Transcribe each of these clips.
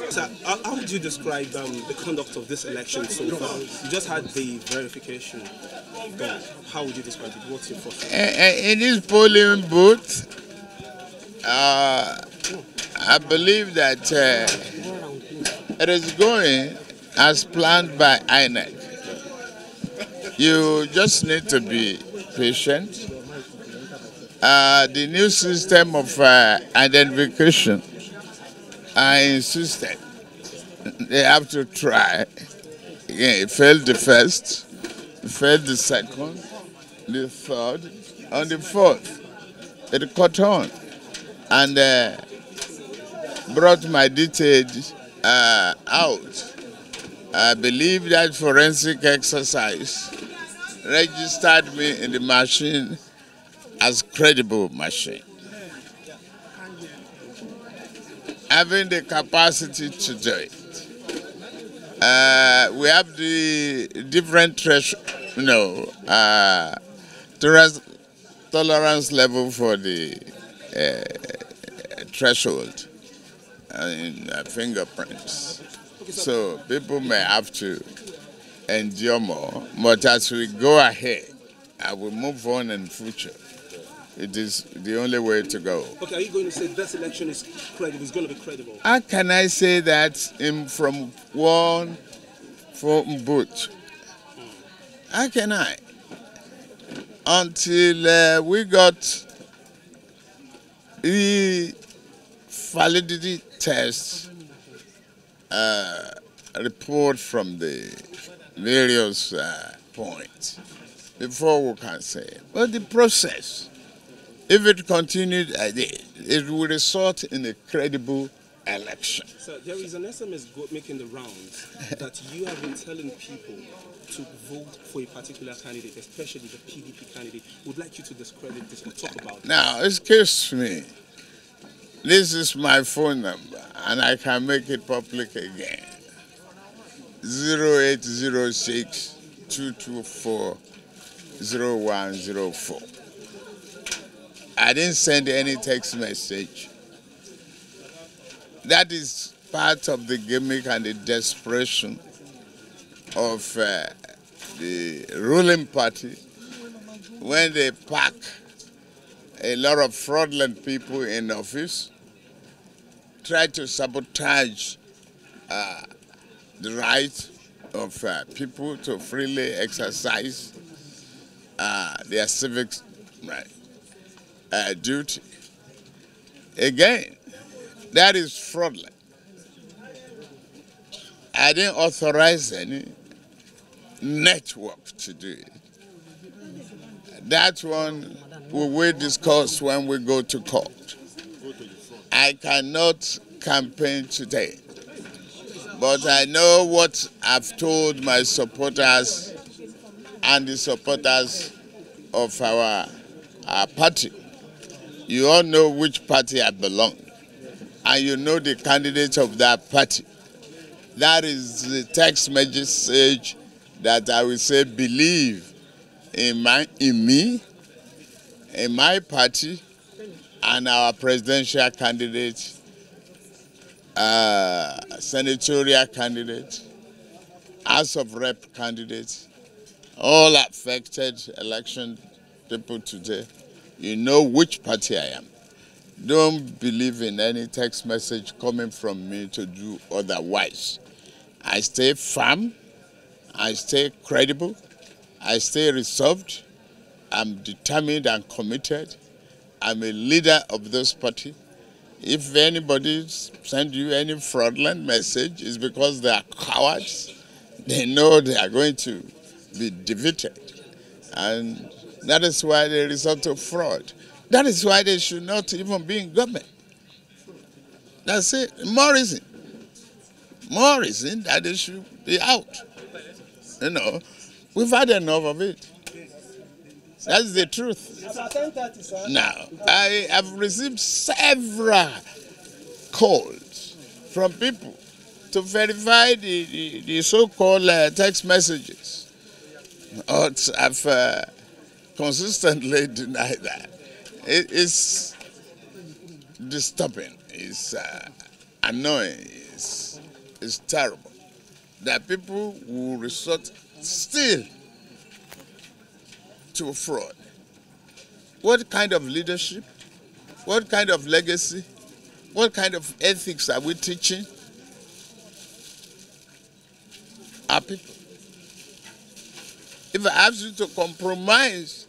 So, how would you describe the conduct of this election so far? You just had the verification done. How would you describe it? What's your first? In this polling booth, I believe that it is going as planned by INEC. You just need to be patient. The new system of identification, I insisted they have to try. Again, it failed the first, it failed the second, the third, and the fourth. It caught on and brought my details out. I believe that forensic exercise registered me in the machine as credible machine. Having the capacity to do it. We have the different tolerance level for the threshold in fingerprints. So people may have to endure more, but as we go ahead, I will move on in future. It is the only way to go. Okay, are you going to say this election is credible? It's going to be credible? How can I say that from one phone booth? How can I? Until we got the validity test report from the various points before we can say it. But the process, if it continued like this, it will result in a credible election. So there is an SMS making the rounds that you have been telling people to vote for a particular candidate, especially the PDP candidate. Would like you to discredit this or talk about it. Now, excuse me. This is my phone number, and I can make it public again. 0806 224 0104. I didn't send any text message. That is part of the gimmick and the desperation of the ruling party when they pack a lot of fraudulent people in office, try to sabotage the right of people to freely exercise their civic duty. Again, that is fraudulent. I didn't authorize any network to do it. That one we will discuss when we go to court. I cannot campaign today, but I know what I've told my supporters and the supporters of our party. You all know which party I belong, and you know the candidate of that party. That is the text message that I will say believe in me, in my party, and our presidential candidate, senatorial candidate, House of Rep candidate, all affected election people today. You know which party I am. Don't believe in any text message coming from me to do otherwise. I stay firm, I stay credible, I stay resolved, I'm determined and committed. I'm a leader of this party. If anybody sends you any fraudulent message, it's because they are cowards. They know they are going to be defeated. And that is why they resort to fraud. That is why they should not even be in government. That's it. More reason that they should be out. You know, we've had enough of it. That's the truth. Now, I have received several calls from people to verify the so-called text messages. I've consistently denied that. It's disturbing. It's annoying. It's terrible that people will resort still to fraud. What kind of leadership? What kind of legacy? What kind of ethics are we teaching our people? If I ask you to compromise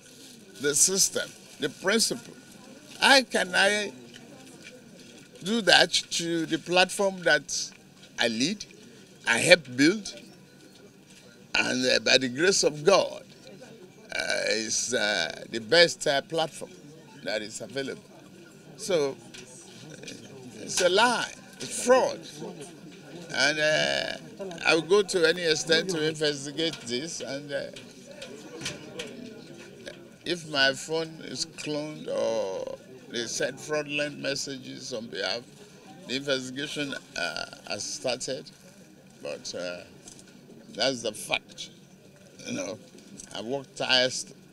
the system, the principle, how can I do that to the platform that I lead, I help build, and by the grace of God, it's the best platform that is available. So it's a lie, it's fraud. And I will go to any extent to investigate this, and if my phone is cloned or they send fraudulent messages on behalf, the investigation has started, but that's the fact. You know, I worked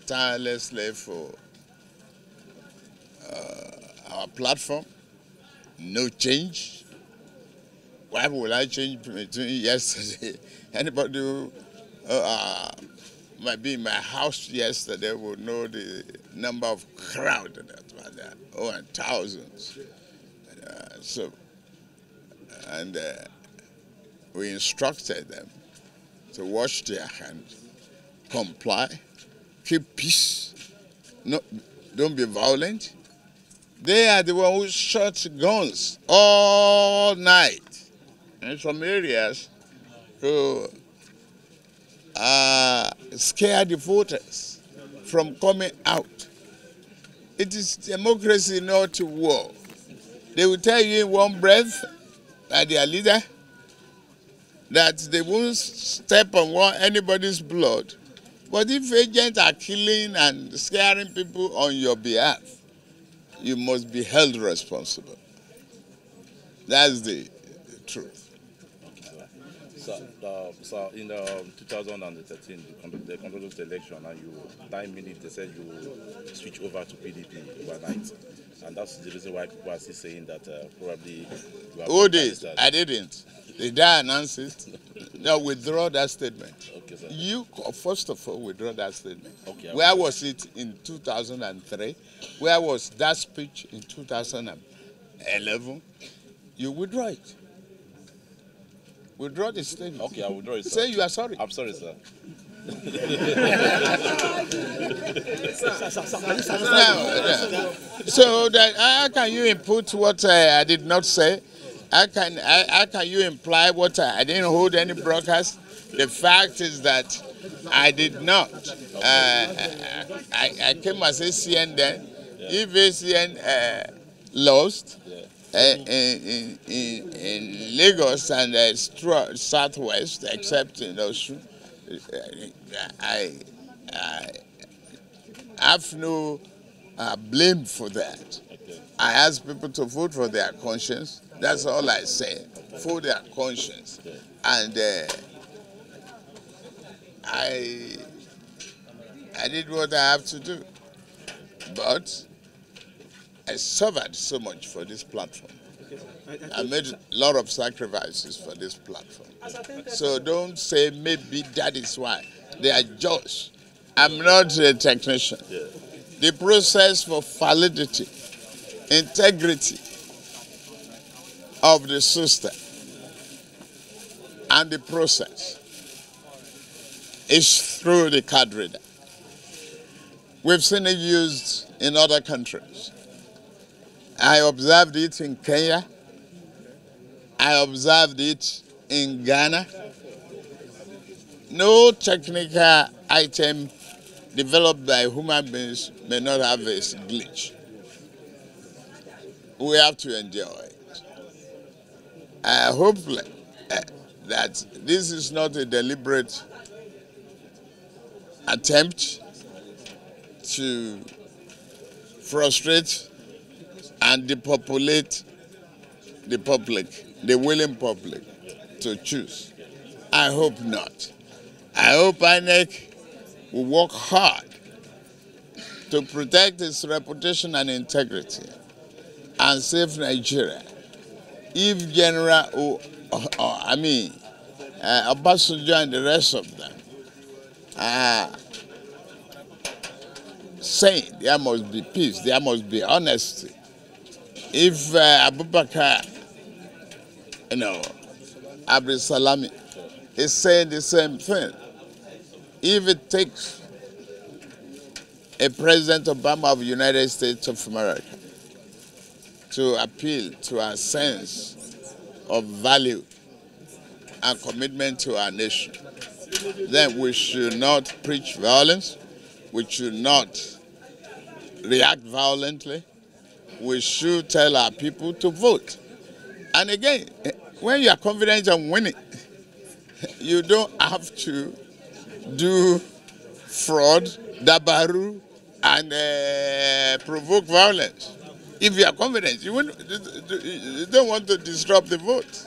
tirelessly for our platform. No change. Why would I change between yesterday? Anybody who might be in my house yesterday would know the number of crowd that were there. Oh, and thousands. And we instructed them to wash their hands, comply, keep peace, don't be violent. They are the ones who shot guns all night in some areas to scare the voters from coming out. It is democracy, not war. They will tell you in one breath, by their leader, that they won't step on anybody's blood. But if agents are killing and scaring people on your behalf, you must be held responsible. That's the truth. So in 2013, they conducted the election, and you 9 minutes they said you switch over to PDP overnight, and that's the reason why people are still saying that probably you have. Who did? I didn't. Did I announce it? No, withdraw that statement. Okay, sir. You first of all withdraw that statement. Okay. Where was it in 2003? Where was that speech in 2011? You withdraw it. Withdraw the statement. Okay, I withdraw it, sir. Say you are sorry. I'm sorry, sir. So that how can you input what I did not say? How can you imply what I didn't hold any broadcast? The fact is that I did not. I came as ACN then. Yeah. If ACN lost in Lagos and Southwest, except in Osun, I have no blame for that. Okay. I ask people to vote for their conscience. That's all I say. For their conscience. Okay. And I did what I have to do. But I suffered so much for this platform. I made a lot of sacrifices for this platform. So don't say maybe that is why. They are just. I'm not a technician. Yeah. The process for validity, integrity of the system and the process is through the card reader. We've seen it used in other countries. I observed it in Kenya. I observed it in Ghana. No technical item developed by human beings may not have a glitch. We have to enjoy it. Hopefully that this is not a deliberate attempt to frustrate and depopulate the public, the willing public to choose. I hope not. I hope INEC will work hard to protect its reputation and integrity and save Nigeria. If General, Obasanjo and the rest of them are saying there must be peace, there must be honesty. If Abubakar, Abdul Salami is saying the same thing, if it takes a President Obama of the United States of America to appeal to our sense of value and commitment to our nation, then we should not preach violence, we should not react violently, we should tell our people to vote. And again, when you are confident of winning, you don't have to do fraud, dabaru, and provoke violence. If you are confident, you don't want to disrupt the vote.